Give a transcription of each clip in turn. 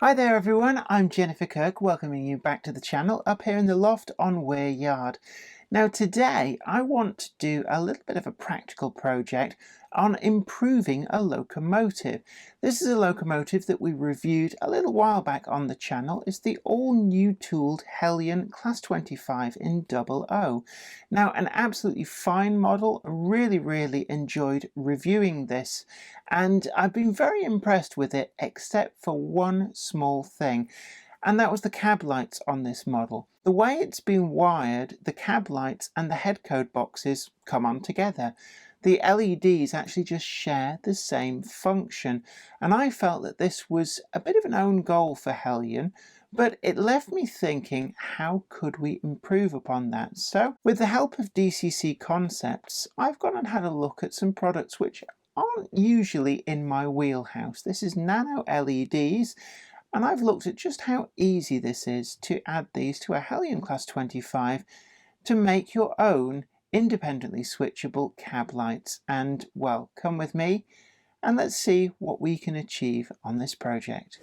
Hi there everyone, I'm Jennifer Kirk, welcoming you back to the channel up here in the loft on Weir Yard. Now today I want to do a little bit of a practical project on improving a locomotive. This is a locomotive that we reviewed a little while back on the channel. It's the all new tooled Heljan Class 25 in 00. Now an absolutely fine model, really enjoyed reviewing this, and I've been very impressed with it except for one small thing, and that was the cab lights on this model. The way it's been wired, the cab lights and the head code boxes come on together. The LEDs actually just share the same function, and I felt that this was a bit of an own goal for Heljan, but it left me thinking, how could we improve upon that? So with the help of DCC Concepts, I've gone and had a look at some products which aren't usually in my wheelhouse. This is Nano Leds, and I've looked at just how easy this is to add these to a Heljan Class 25 to make your own independently switchable cab lights. And well, come with me and let's see what we can achieve on this project.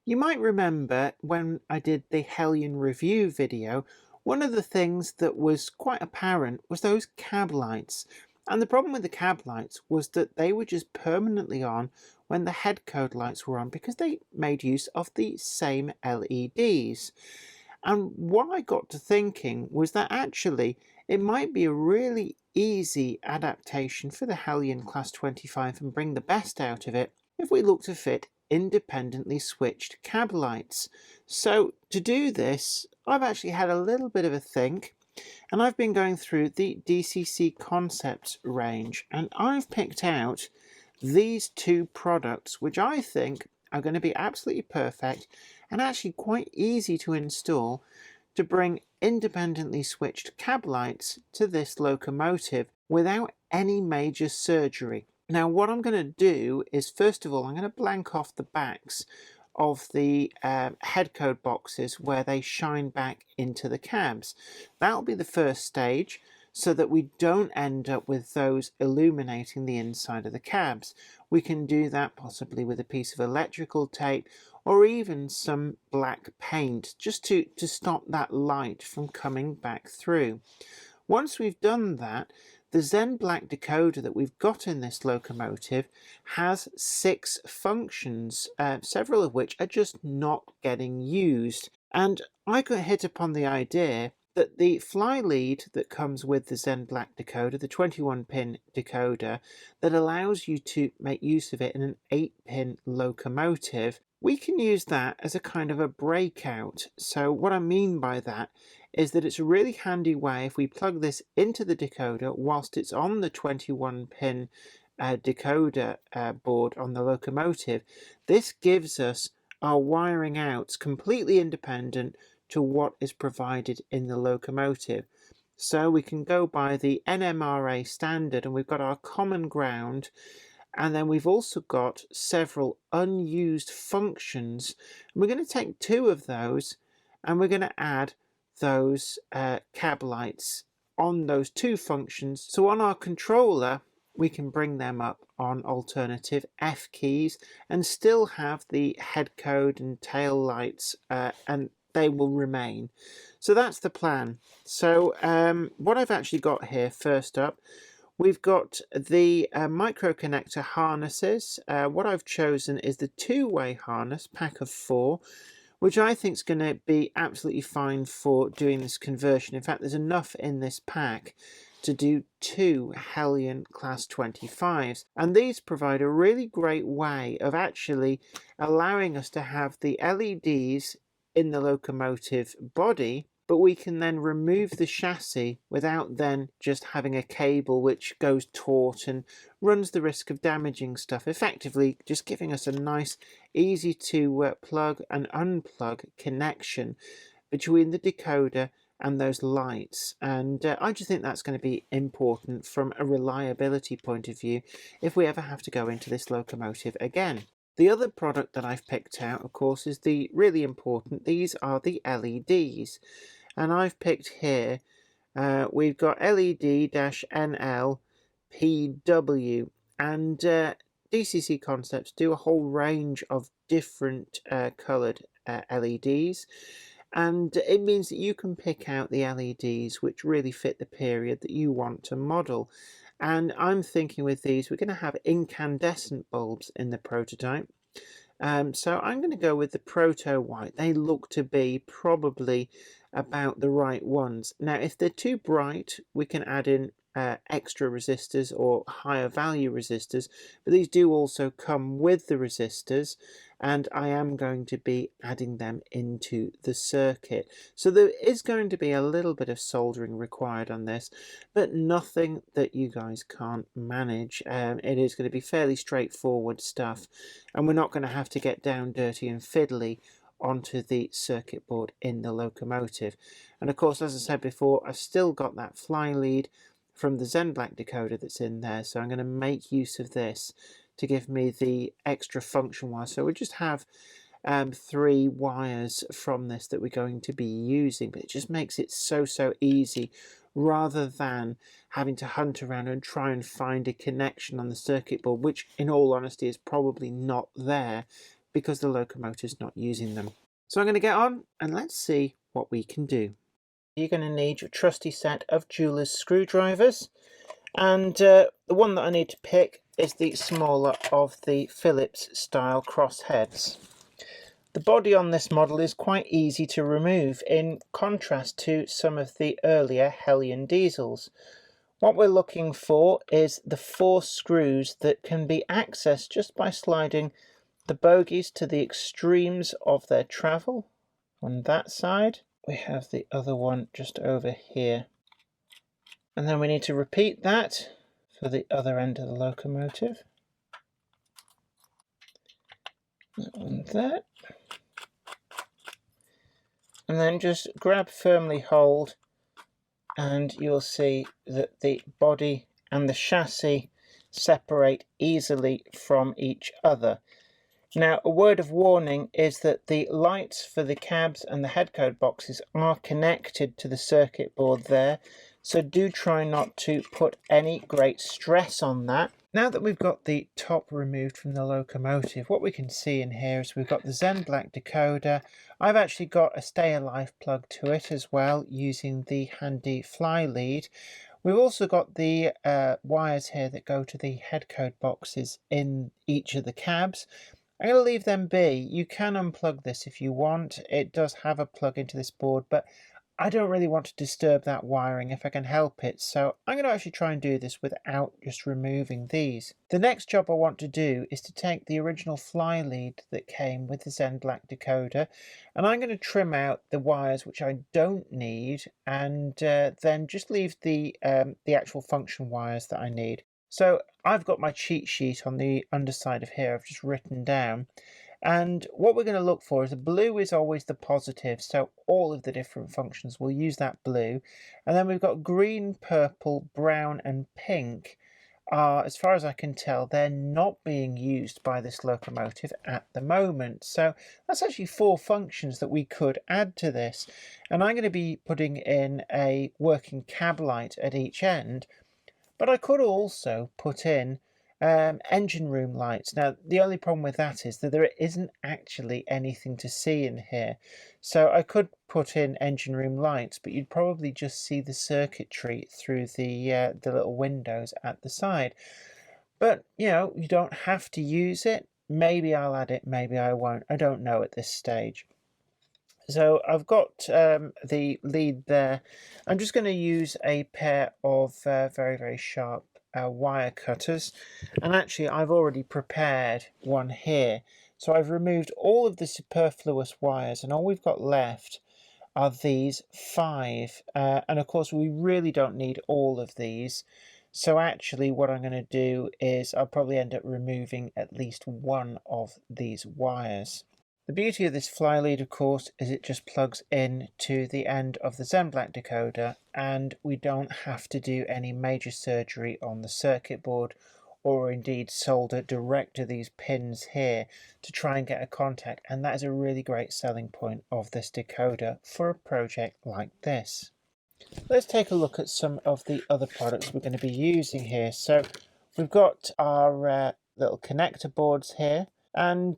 You might remember when I did the Heljan review video, one of the things that was quite apparent was those cab lights. And the problem with the cab lights was that they were just permanently on when the head code lights were on because they made use of the same LEDs. And what I got to thinking was that actually it might be a really easy adaptation for the Heljan Class 25 and bring the best out of it if we look to fit independently switched cab lights. So to do this, I've actually had a little bit of a think, and I've been going through the DCC Concepts range, and I've picked out these two products which I think are going to be absolutely perfect and actually quite easy to install to bring independently switched cab lights to this locomotive without any major surgery. Now what I'm going to do is, first of all, I'm going to blank off the backs of the head code boxes where they shine back into the cabs. That'll be the first stage, so that we don't end up with those illuminating the inside of the cabs. We can do that possibly with a piece of electrical tape or even some black paint, just to stop that light from coming back through. Once we've done that, the Zen Black decoder that we've got in this locomotive has 6 functions, several of which are just not getting used. And I got hit upon the idea that the fly lead that comes with the Zen Black decoder, the 21-pin decoder, that allows you to make use of it in an 8-pin locomotive, we can use that as a kind of a breakout. So what I mean by that is that it's a really handy way if we plug this into the decoder whilst it's on the 21-pin decoder board on the locomotive. This gives us our wiring outs completely independent to what is provided in the locomotive. So we can go by the NMRA standard, and we've got our common ground, and then we've also got several unused functions. And we're going to take 2 of those and we're going to add those cab lights on those 2 functions. So on our controller we can bring them up on alternative F keys and still have the head code and tail lights, and they will remain. So that's the plan. So what I've actually got here, first up, we've got the micro connector harnesses. What I've chosen is the 2-way harness, pack of 4, which I think is going to be absolutely fine for doing this conversion. In fact, there's enough in this pack to do 2 Heljan Class 25s, and these provide a really great way of actually allowing us to have the LEDs in the locomotive body, but we can then remove the chassis without then just having a cable which goes taut and runs the risk of damaging stuff, effectively just giving us a nice easy to plug and unplug connection between the decoder and those lights, and I just think that's going to be important from a reliability point of view if we ever have to go into this locomotive again. The other product that I've picked out, of course, is the really important. These are the LEDs, and I've picked here, we've got LED-NL-PW, and DCC Concepts do a whole range of different coloured LEDs, and it means that you can pick out the LEDs which really fit the period that you want to model. And I'm thinking with these we're going to have incandescent bulbs in the prototype. So I'm going to go with the Proto White. They look to be probably about the right ones. Now if they're too bright we can add in extra resistors or higher value resistors, but these do also come with the resistors, and I am going to be adding them into the circuit. So there is going to be a little bit of soldering required on this, but nothing that you guys can't manage. It is going to be fairly straightforward stuff, and we're not going to have to get down dirty and fiddly onto the circuit board in the locomotive. And of course, as I said before, I've still got that fly lead from the Zen Black decoder that's in there, so I'm going to make use of this to give me the extra function wire. So we just have 3 wires from this that we're going to be using, but it just makes it so easy rather than having to hunt around and try and find a connection on the circuit board, which in all honesty is probably not there because the locomotive's not using them. So I'm going to get on and let's see what we can do. You're going to need your trusty set of jeweler's screwdrivers, and the one that I need to pick is the smaller of the Phillips style crossheads. The body on this model is quite easy to remove in contrast to some of the earlier Heljan diesels. What we're looking for is the 4 screws that can be accessed just by sliding the bogies to the extremes of their travel on that side. We have the other one just over here, and then we need to repeat that for the other end of the locomotive. That one there, and then just grab firmly hold and you'll see that the body and the chassis separate easily from each other. Now, a word of warning is that the lights for the cabs and the headcode boxes are connected to the circuit board there, so do try not to put any great stress on that. Now that we've got the top removed from the locomotive, what we can see in here is we've got the Zen Black decoder. I've actually got a stay alive plug to it as well using the handy fly lead. We've also got the wires here that go to the headcode boxes in each of the cabs. I'm going to leave them be. You can unplug this if you want. It does have a plug into this board, but I don't really want to disturb that wiring if I can help it, so I'm going to actually try and do this without just removing these. The next job I want to do is to take the original fly lead that came with the Zen Black decoder, and I'm going to trim out the wires which I don't need, and then just leave the actual function wires that I need. So I've got my cheat sheet on the underside of here. I've just written down. And what we're going to look for is the blue is always the positive. So all of the different functions will use that blue. And then we've got green, purple, brown and pink. As far as I can tell, they're not being used by this locomotive at the moment. So that's actually 4 functions that we could add to this. And I'm going to be putting in a working cab light at each end. But I could also put in engine room lights. Now, the only problem with that is that there isn't actually anything to see in here. So I could put in engine room lights, but you'd probably just see the circuitry through the little windows at the side. But, you know, you don't have to use it. Maybe I'll add it, maybe I won't. I don't know at this stage. So I've got the lead there. I'm just going to use a pair of very sharp wire cutters, and actually I've already prepared one here. So I've removed all of the superfluous wires, and all we've got left are these 5. And of course we really don't need all of these. So actually what I'm going to do is I'll probably end up removing at least one of these wires. The beauty of this fly lead, of course, is it just plugs in to the end of the Zen Black decoder, and we don't have to do any major surgery on the circuit board or indeed solder direct to these pins here to try and get a contact, and that is a really great selling point of this decoder for a project like this. Let's take a look at some of the other products we're going to be using here. So we've got our little connector boards here. And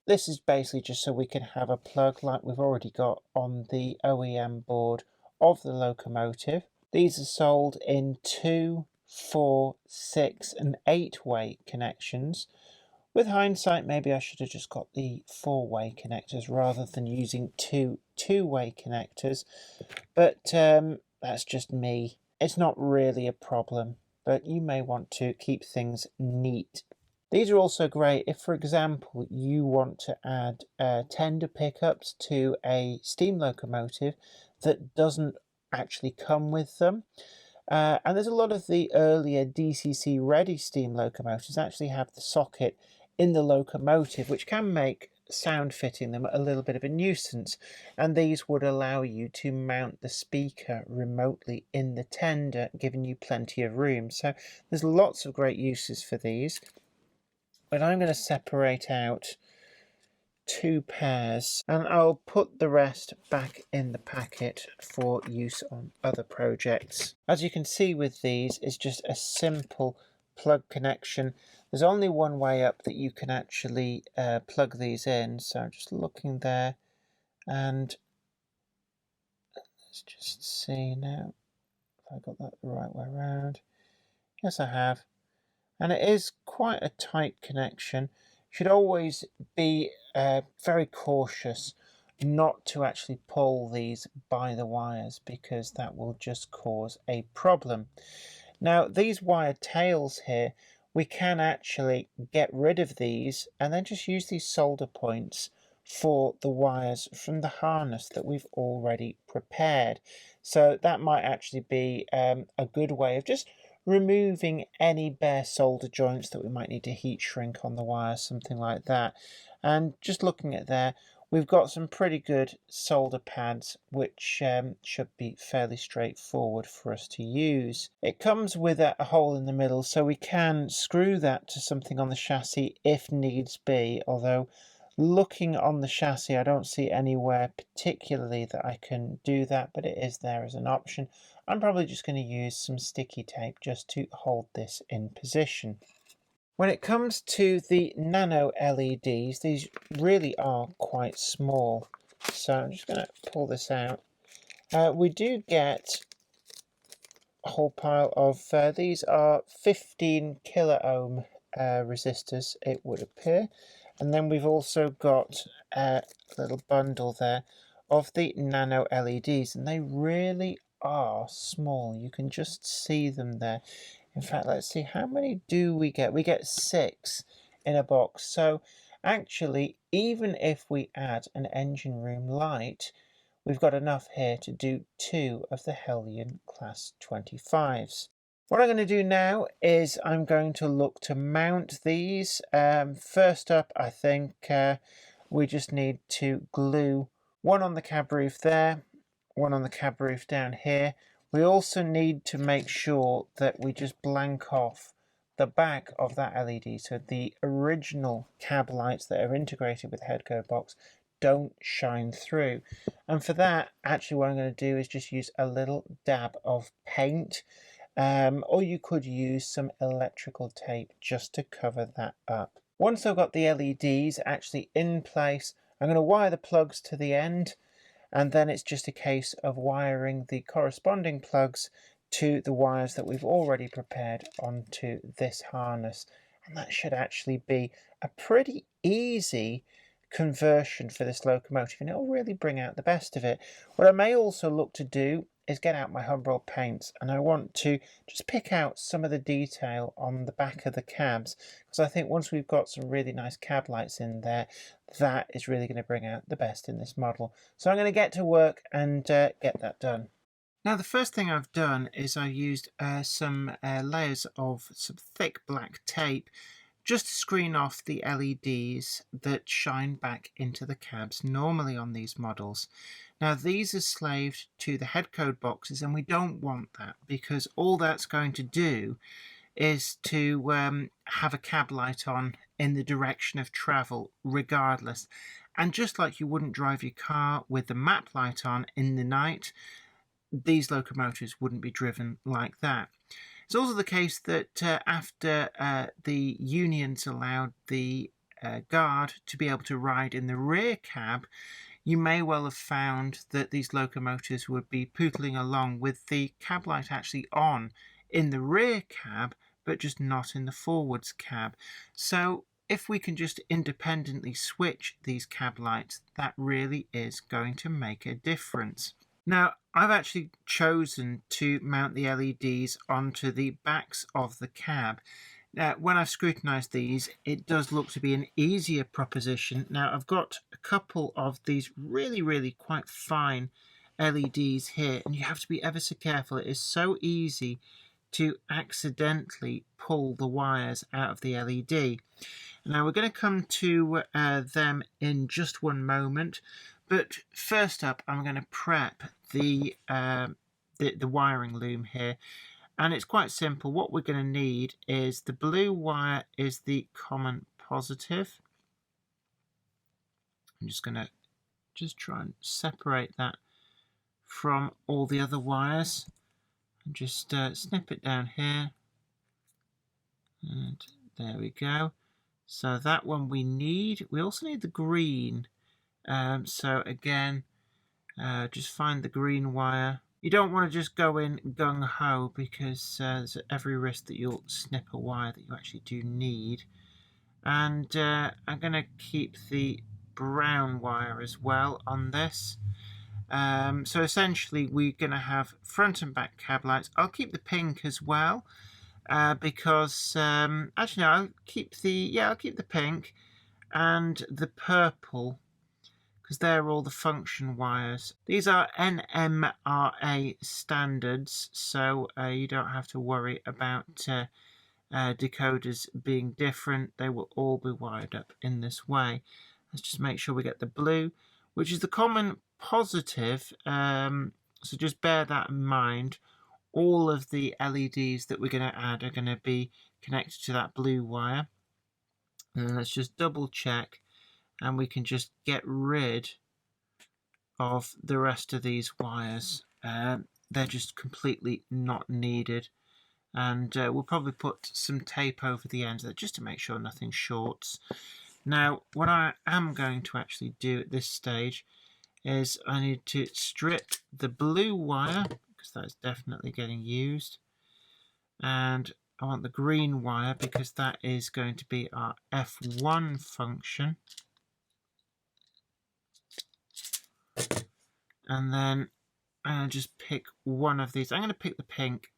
this is basically just so we can have a plug like we've already got on the OEM board of the locomotive. These are sold in 2, 4, 6 and 8-way connections. With hindsight, maybe I should have just got the 4-way connectors rather than using 2 2-way connectors. But that's just me. It's not really a problem, but you may want to keep things neat. These are also great if, for example, you want to add tender pickups to a steam locomotive that doesn't actually come with them. And there's a lot of the earlier DCC ready steam locomotives actually have the socket in the locomotive, which can make sound fitting them a little bit of a nuisance. And these would allow you to mount the speaker remotely in the tender, giving you plenty of room. So there's lots of great uses for these. But I'm going to separate out 2 pairs and I'll put the rest back in the packet for use on other projects. As you can see with these, it's just a simple plug connection. There's only one way up that you can actually plug these in, so I'm just looking there, and let's just see now if I got that the right way around. Yes, I have. And it is quite a tight connection. You should always be very cautious not to actually pull these by the wires, because that will just cause a problem. Now, these wire tails here, we can actually get rid of these and then just use these solder points for the wires from the harness that we've already prepared. So that might actually be a good way of just removing any bare solder joints that we might need to heat shrink on the wire, something like that. And just looking at there, we've got some pretty good solder pads, which should be fairly straightforward for us to use. It comes with a hole in the middle, so we can screw that to something on the chassis if needs be, although looking on the chassis, I don't see anywhere particularly that I can do that, but it is there as an option. I'm probably just going to use some sticky tape just to hold this in position. When it comes to the nano LEDs, these really are quite small. So I'm just going to pull this out. We do get a whole pile of, these are 15 kilo ohm resistors, it would appear. And then we've also got a little bundle there of the nano LEDs, and they really are small. You can just see them there. In fact, let's see, how many do we get? We get 6 in a box. So actually, even if we add an engine room light, we've got enough here to do 2 of the Heljan Class 25s. What I'm going to do now is I'm going to look to mount these. First up, I think we just need to glue one on the cab roof there, one on the cab roof down here. We also need to make sure that we just blank off the back of that LED, so the original cab lights that are integrated with the headco box don't shine through. And for that, actually what I'm going to do is just use a little dab of paint. Or you could use some electrical tape just to cover that up. Once I've got the LEDs actually in place, I'm going to wire the plugs to the end, and then it's just a case of wiring the corresponding plugs to the wires that we've already prepared onto this harness. And that should actually be a pretty easy conversion for this locomotive, and it'll really bring out the best of it. What I may also look to do is get out my Humbrol paints, and I want to just pick out some of the detail on the back of the cabs, because I think once we've got some really nice cab lights in there, that is really going to bring out the best in this model. So I'm going to get to work and get that done. Now, the first thing I've done is I used some layers of some thick black tape just to screen off the LEDs that shine back into the cabs normally on these models. Now these are slaved to the head code boxes, and we don't want that, because all that's going to do is to have a cab light on in the direction of travel regardless. And just like you wouldn't drive your car with the map light on in the night, these locomotives wouldn't be driven like that. It's also the case that after the unions allowed the guard to be able to ride in the rear cab, you may well have found that these locomotives would be pootling along with the cab light actually on in the rear cab, but just not in the forwards cab. So if we can just independently switch these cab lights, that really is going to make a difference. Now, I've actually chosen to mount the LEDs onto the backs of the cab. Now, when I've scrutinised these, it does look to be an easier proposition. Now, I've got a couple of these really quite fine LEDs here, and you have to be ever so careful. It is so easy to accidentally pull the wires out of the LED. Now, we're going to come to them in just one moment. But first up, I'm going to prep the wiring loom here, and it's quite simple. What we're going to need is the blue wire is the common positive. I'm just going to try and separate that from all the other wires, and just snip it down here, and there we go. So that one we need. We also need the green. So again, just find the green wire. You don't want to just go in gung-ho, because there's every risk that you'll snip a wire that you actually do need. And I'm going to keep the brown wire as well on this. So essentially we're going to have front and back cab lights. I'll keep the pink as well, because actually no, I'll keep the pink and the purple, because they're all the function wires. These are NMRA standards, so you don't have to worry about decoders being different. They will all be wired up in this way. Let's just make sure we get the blue, which is the common positive, so just bear that in mind. All of the LEDs that we're going to add are going to be connected to that blue wire. And let's just double check, and we can just get rid of the rest of these wires. They're just completely not needed, and we'll probably put some tape over the ends of it just to make sure nothing shorts. Now, what I am going to actually do at this stage is I need to strip the blue wire, because that's definitely getting used, and I want the green wire because that is going to be our F1 function. And then I'm going to just pick one of these. I'm going to pick the pink.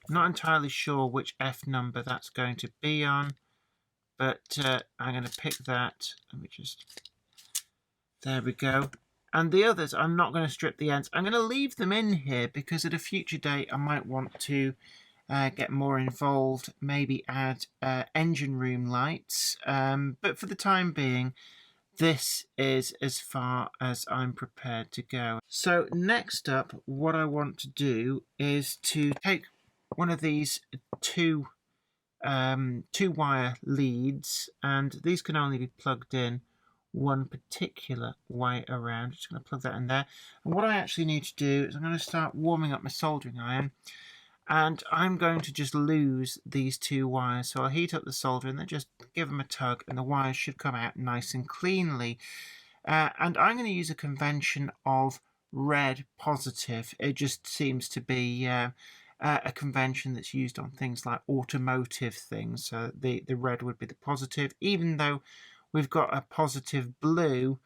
I'm not entirely sure which F number that's going to be on, but I'm going to pick that. Let me just... There we go. And the others, I'm not going to strip the ends. I'm going to leave them in here because at a future date I might want to get more involved, maybe add engine room lights. But for the time being, this is as far as I'm prepared to go. So next up, what I want to do is to take one of these two wire leads, and these can only be plugged in one particular way around. Just going to plug that in there. And what I actually need to do is I'm going to start warming up my soldering iron, and I'm going to just lose these two wires. So I'll heat up the solder and then just give them a tug, and the wires should come out nice and cleanly. And I'm going to use a convention of red positive. It just seems to be a convention that's used on things like automotive things. So the red would be the positive. Even though we've got a positive blue,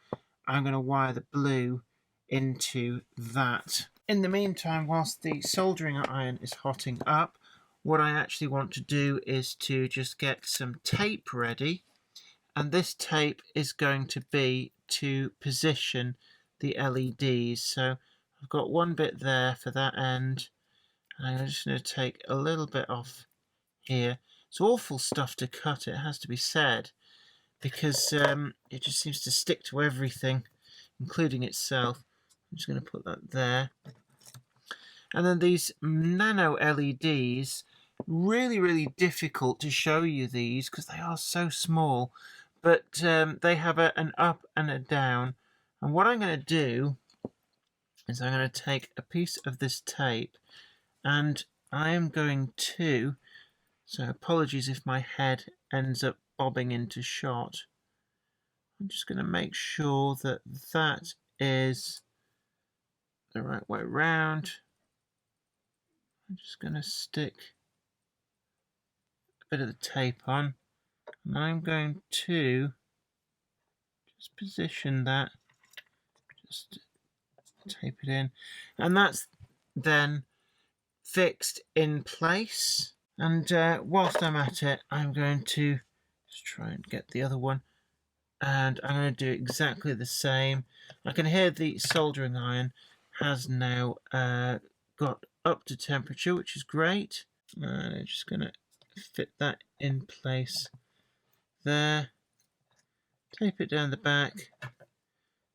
I'm going to wire the blue into that. In the meantime, whilst the soldering iron is hotting up, what I actually want to do is to just get some tape ready. And this tape is going to be to position the LEDs. So I've got one bit there for that end. And I'm just going to take a little bit off here. It's awful stuff to cut, it has to be said, because it just seems to stick to everything, including itself. I'm just going to put that there. And then these nano LEDs, really difficult to show you these because they are so small, but they have an up and a down. And what I'm going to do is I'm going to take a piece of this tape and I am going to, so apologies if my head ends up bobbing into shot. I'm just going to make sure that that is the right way round. I'm just going to stick a bit of the tape on, and I'm going to just position that, just tape it in, and that's then fixed in place. And whilst I'm at it, I'm going to just try and get the other one, and I'm going to do exactly the same. I can hear the soldering iron has now got up to temperature, which is great. And I'm just going to fit that in place there. Tape it down the back.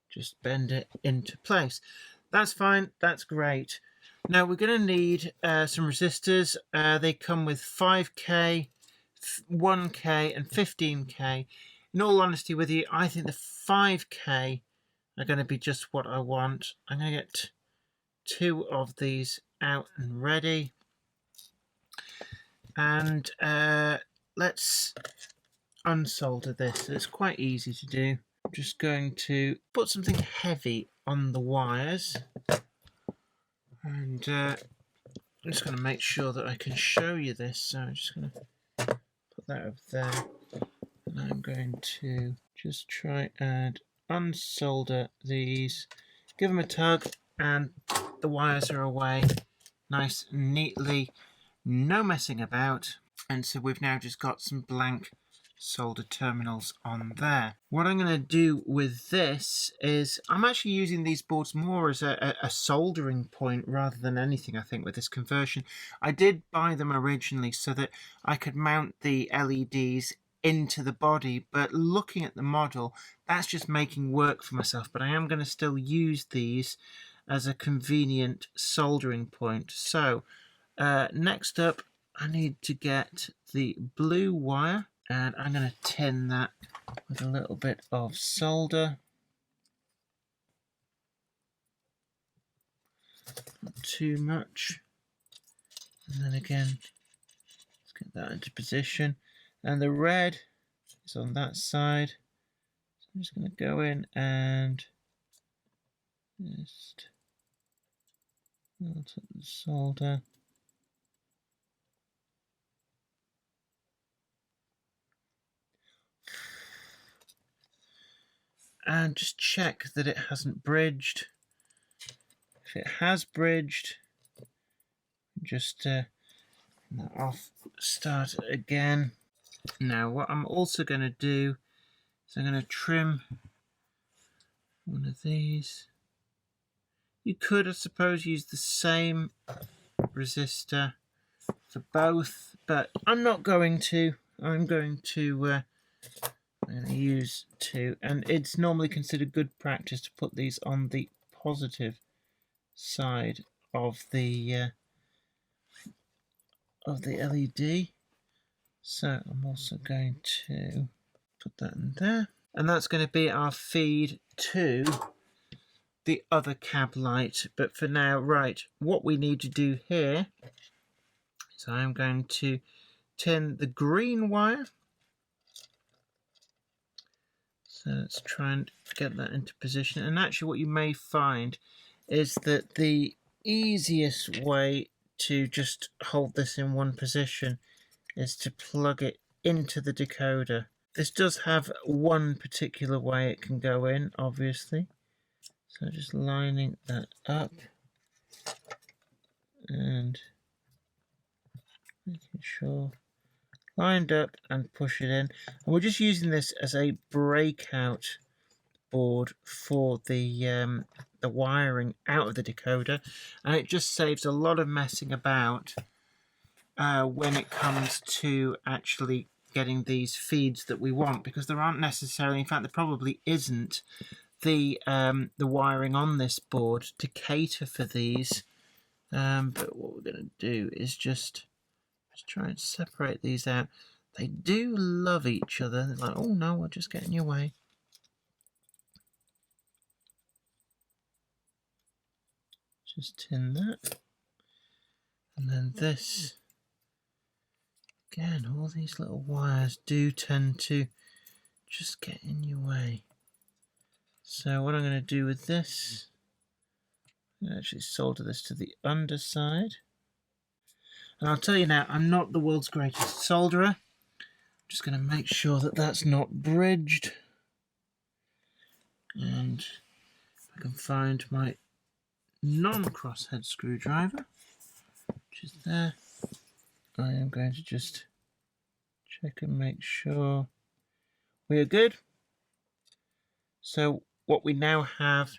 Just bend it into place. That's fine. That's great. Now we're going to need some resistors. They come with 5K, 1K and 15K. In all honesty with you, I think the 5K are going to be just what I want. I'm going to get 2 of these out and ready. And let's unsolder this. It's quite easy to do. I'm just going to put something heavy on the wires. And I'm just going to make sure that I can show you this. So I'm just going to put that over there. And I'm going to just try and unsolder these. Give them a tug and the wires are away. Nice and neatly. No messing about. And so we've now just got some blank solder terminals on there. What I'm going to do with this is I'm actually using these boards more as a soldering point rather than anything, I think, with this conversion. I did buy them originally so that I could mount the LEDs into the body, but looking at the model, that's just making work for myself. But I am going to still use these as a convenient soldering point. So next up, I need to get the blue wire, and I'm going to tin that with a little bit of solder. Not too much. And then again, let's get that into position. And the red is on that side. So I'm just going to go in and just melt up the solder. And just check that it hasn't bridged. If it has bridged, just turn that off, start it again. Now what I'm also going to do is I'm going to trim one of these. You could, I suppose, use the same resistor for both, but I'm not going to. I'm going to use 2, and it's normally considered good practice to put these on the positive side of the LED. So I'm also going to put that in there, and that's going to be our feed to the other cab light. But for now, right, what we need to do here is I'm going to tin the green wire. So let's try and get that into position. And actually what you may find is that the easiest way to just hold this in one position is to plug it into the decoder. This does have one particular way it can go in, obviously. So just lining that up and making sure lined up and push it in. And we're just using this as a breakout board for the wiring out of the decoder, and it just saves a lot of messing about when it comes to actually getting these feeds that we want, because there aren't necessarily, in fact there probably isn't, the wiring on this board to cater for these. But what we're going to do is just try and separate these out. They do love each other. They're like, oh no, I'll just get in your way. Just tin that. And then this. Again, all these little wires do tend to just get in your way. So what I'm going to do with this, I'm going to actually solder this to the underside. And I'll tell you now, I'm not the world's greatest solderer. I'm just going to make sure that that's not bridged. And I can find my non-crosshead screwdriver, which is there. I am going to just check and make sure we are good. So what we now have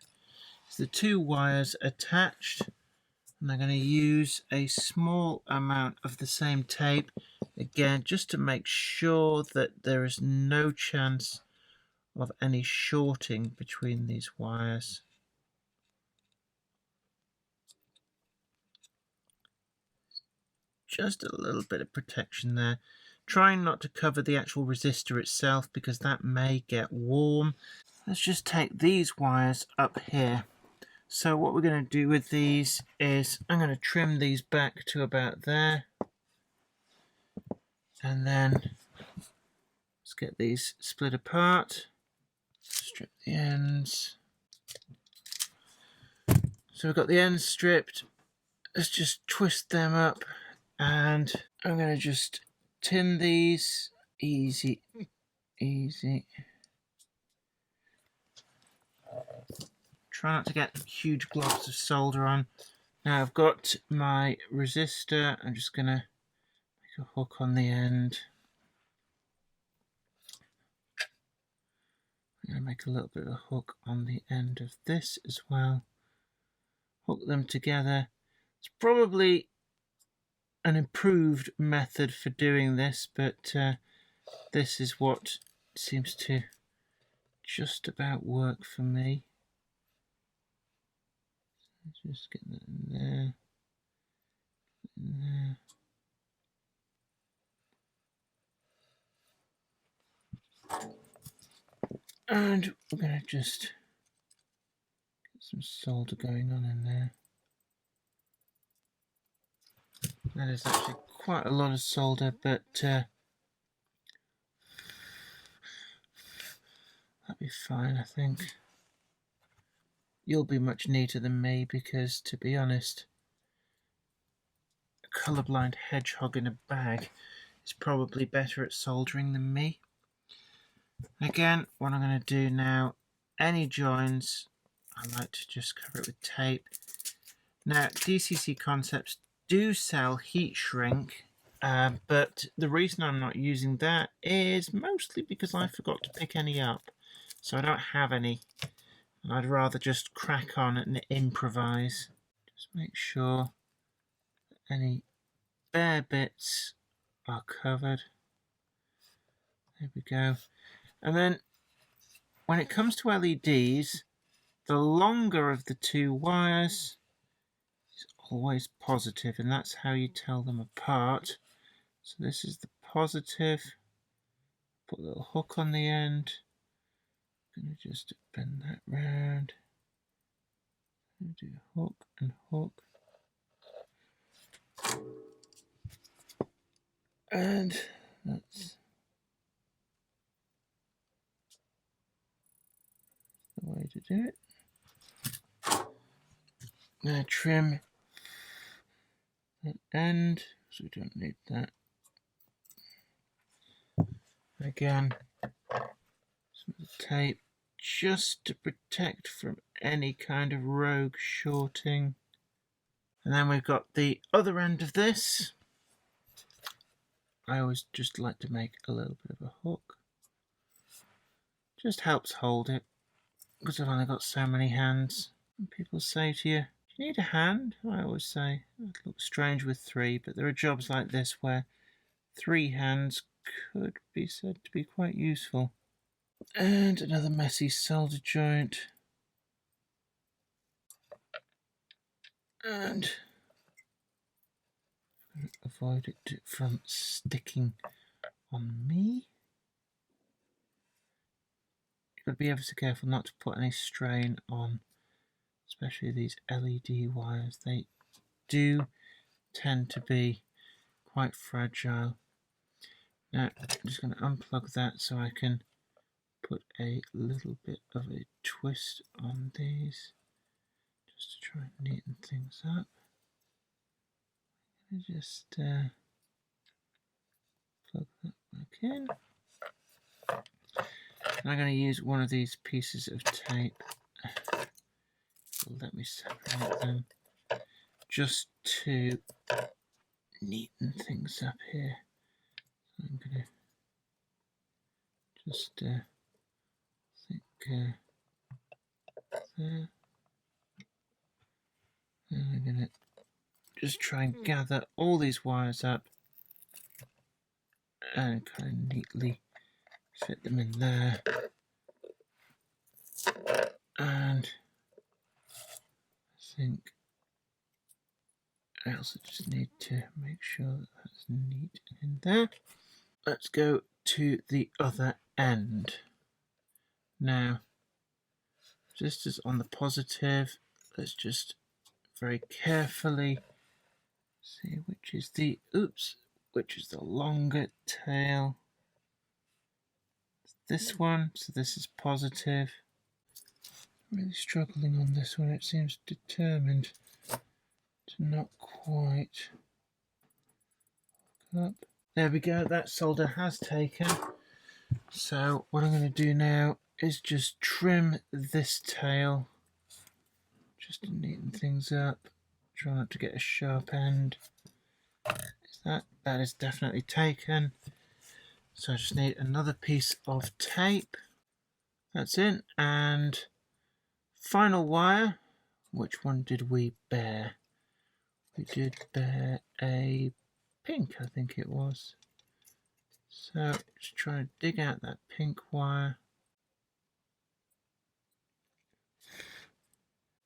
is the two wires attached, and I'm going to use a small amount of the same tape again just to make sure that there is no chance of any shorting between these wires. Just a little bit of protection there. Trying not to cover the actual resistor itself because that may get warm. Let's just take these wires up here. So what we're going to do with these is I'm going to trim these back to about there. And then let's get these split apart. Strip the ends. So we've got the ends stripped. Let's just twist them up. And I'm going to just tin these. Easy, easy. Try not to get huge globs of solder on. Now I've got my resistor. I'm just going to make a hook on the end. I'm going to make a little bit of a hook on the end of this as well. Hook them together. It's probably an improved method for doing this, but this is what seems to just about work for me. Just get that in there, in there. And we're going to just get some solder going on in there. That is actually quite a lot of solder, but that'll be fine, I think. You'll be much neater than me because, to be honest, a colourblind hedgehog in a bag is probably better at soldering than me. Again, what I'm going to do now, any joins, I like to just cover it with tape. Now, DCC Concepts do sell heat shrink, but the reason I'm not using that is mostly because I forgot to pick any up. So I don't have any. And I'd rather just crack on and improvise. Just make sure any bare bits are covered. There we go. And then when it comes to LEDs, the longer of the two wires is always positive, and that's how you tell them apart. So this is the positive. Put a little hook on the end. I'm going to just bend that round. Do hook and hook. And that's the way to do it. I'm going to trim that end, so we don't need that. Again, some of the tape just to protect from any kind of rogue shorting. And then we've got the other end of this. I always just like to make a little bit of a hook. Just helps hold it, because I've only got so many hands. And people say to you, you need a hand, I always say. It looks strange with 3, but there are jobs like this where 3 hands could be said to be quite useful. And another messy solder joint. And avoid it from sticking on me. You've got to be ever so careful not to put any strain on, especially these LED wires. They do tend to be quite fragile. Now, I'm just going to unplug that so I can put a little bit of a twist on these, just to try and neaten things up. Just plug that back in. And I'm going to use one of these pieces of tape. Let me separate them just to neaten things up here. So I'm going to just there. And I'm going to just try and gather all these wires up and kind of neatly fit them in there. And I think I also just need to make sure that that's neat in there. Let's go to the other end. Now, resistors on the positive. Let's just very carefully see which is the longer tail. It's this one, so this is positive. Really struggling on this one. It seems determined to not quite hook up. There we go, that solder has taken. So what I'm going to do now is just trim this tail just to neaten things up. Try not to get a sharp end. That is definitely taken. So I just need another piece of tape. That's in. And final wire. Which one did we bear? We did bear a pink, I think it was. So just try to dig out that pink wire.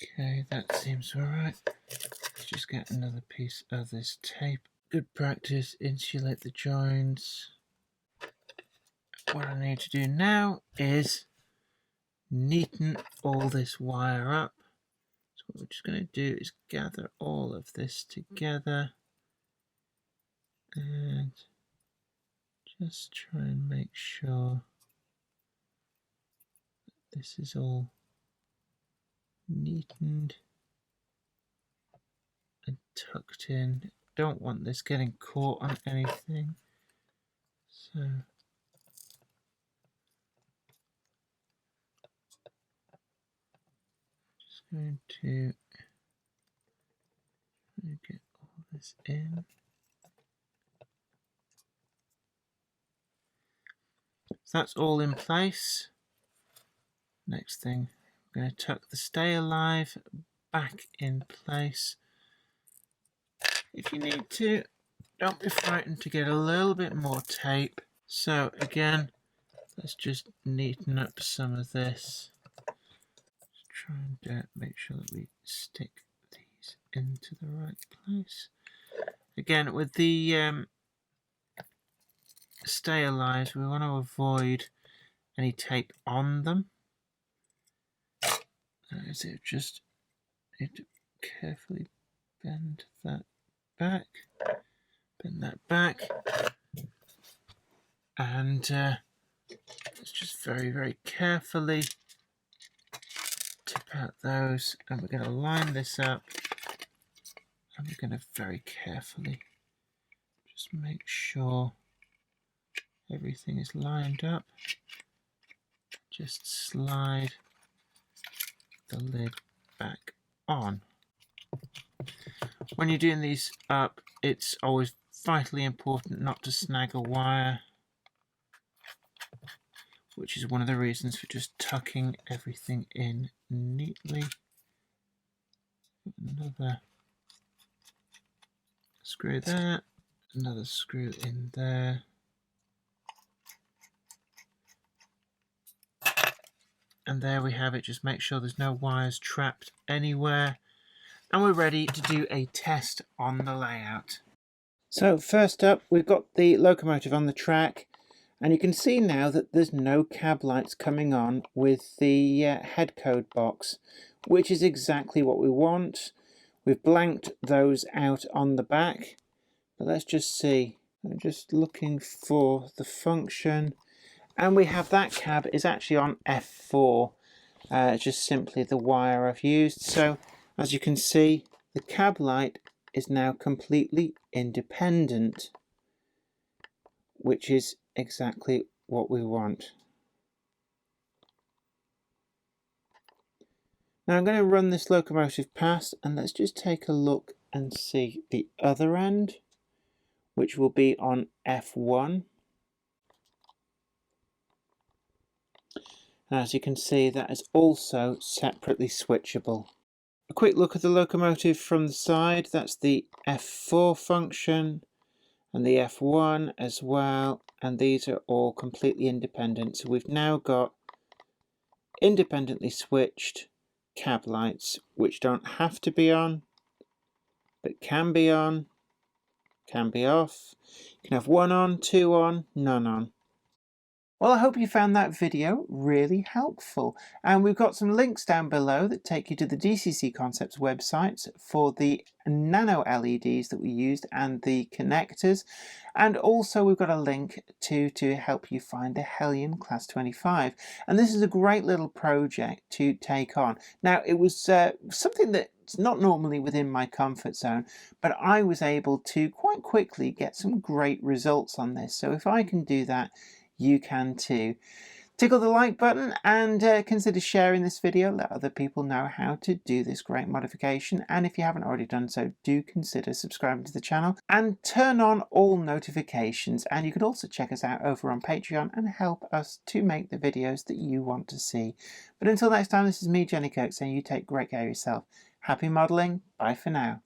Okay, that seems alright. Let's just get another piece of this tape. Good practice, insulate the joints. What I need to do now is neaten all this wire up. So what we're just going to do is gather all of this together and just try and make sure that this is all neatened and tucked in. Don't want this getting caught on anything. So just going to get all this in. So that's all in place. Next thing, I'm going to tuck the stay alive back in place. If you need to, don't be frightened to get a little bit more tape. So again, let's just neaten up some of this. Just try and make sure that we stick these into the right place. Again, with the stay alive, we want to avoid any tape on them. So just need to carefully bend that back, and let's just very, very carefully tip out those, and we're going to line this up, and we're going to very carefully just make sure everything is lined up. Just slide the lid back on. When you're doing these up, it's always vitally important not to snag a wire, which is one of the reasons for just tucking everything in neatly. Another screw there, another screw in there. And there we have it. Just make sure there's no wires trapped anywhere. And we're ready to do a test on the layout. So first up, we've got the locomotive on the track. And you can see now that there's no cab lights coming on with the head code box, which is exactly what we want. We've blanked those out on the back, but let's just see. I'm just looking for the function, and we have that cab is actually on F4. It's just simply the wire I've used. So as you can see, the cab light is now completely independent, which is exactly what we want. Now I'm going to run this locomotive past, and let's just take a look and see the other end, which will be on F1. And as you can see, that is also separately switchable. A quick look at the locomotive from the side. That's the F4 function and the F1 as well, and these are all completely independent. So we've now got independently switched cab lights, which don't have to be on, but can be on, can be off. You can have one on, two on, none on. Well, I hope you found that video really helpful, and we've got some links down below that take you to the DCC Concepts websites for the nano LEDs that we used and the connectors, and also we've got a link to help you find the Heljan Class 25, and this is a great little project to take on. Now, it was something that's not normally within my comfort zone, but I was able to quite quickly get some great results on this, so if I can do that, you can too. Tickle the like button and consider sharing this video. Let other people know how to do this great modification, and if you haven't already done so, do consider subscribing to the channel and turn on all notifications. And you can also check us out over on Patreon and help us to make the videos that you want to see. But until next time, this is me, Jenny Kirk, saying you take great care of yourself. Happy modelling. Bye for now.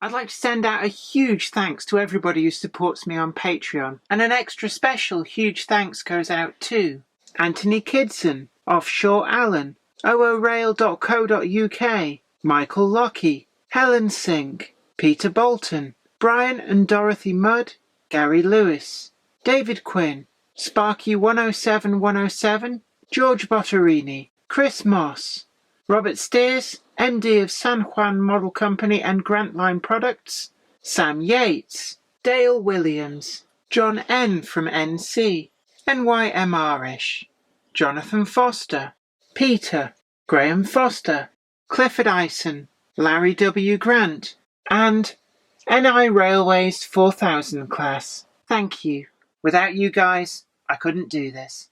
I'd like to send out a huge thanks to everybody who supports me on Patreon. And an extra special huge thanks goes out to Anthony Kidson, Offshore Allen, oorail.co.uk, Michael Lockie, Helen Sink, Peter Bolton, Brian and Dorothy Mudd, Gary Lewis, David Quinn, Sparky107107, George Botterini, Chris Moss, Robert Steers, MD of San Juan Model Company and Grantline Products, Sam Yates, Dale Williams, John N. from NC, NYMRish, Jonathan Foster, Peter, Graham Foster, Clifford Ison, Larry W. Grant, and NI Railways 4000 class. Thank you. Without you guys, I couldn't do this.